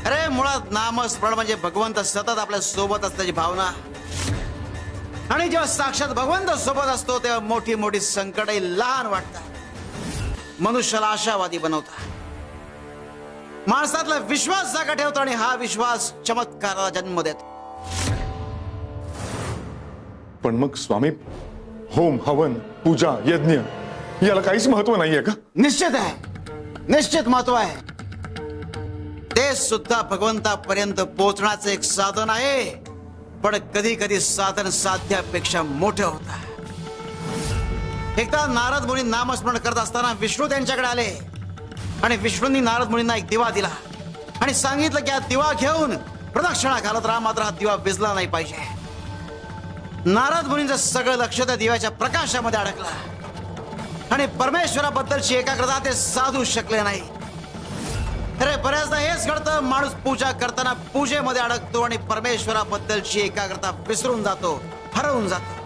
अरे मुळात नामस्मरण म्हणजे भगवंत सतत आपल्या सोबत असल्याची भावना. आणि जेव्हा साक्षात भगवंत सोबत असतो तेव्हा मोठी मोठी संकटही लहान वाटतात. मनुष्याला आशावादी बनवतात, माणसातला विश्वास जागा ठेवतो आणि हा विश्वास चमत्काराला जन्म देतो. पण मग स्वामी, होम हवन पूजा यज्ञ याला काहीच महत्व नाहीये का? निश्चित आहे, निश्चित महत्व आहे. ते सुद्धा भगवंतापर्यंत पोहोचण्याचं एक साधन आहे. पण कधी कधी साधन साध्यापेक्षा मोठं होतं. एकदा नारद मुनी नामस्मरण करत असताना विष्णू त्यांच्याकडे आले आणि विष्णूंनी नारद मुनींना एक दिवा दिला आणि सांगितलं की हा दिवा घेऊन प्रदक्षिणा घालत राहा, मात्र हा दिवा विझला नाही पाहिजे. नारद मुनींचं सगळं लक्ष त्या दिव्याच्या प्रकाशामध्ये अडकलं आणि परमेश्वराबद्दलची एकाग्रता ते साधू शकले नाही. अरे बऱ्याचदा हेच घडतं, माणूस पूजा करताना पूजेमध्ये अडकतो आणि परमेश्वराबद्दलची एकाग्रता विसरून जातो, हरवून जातो.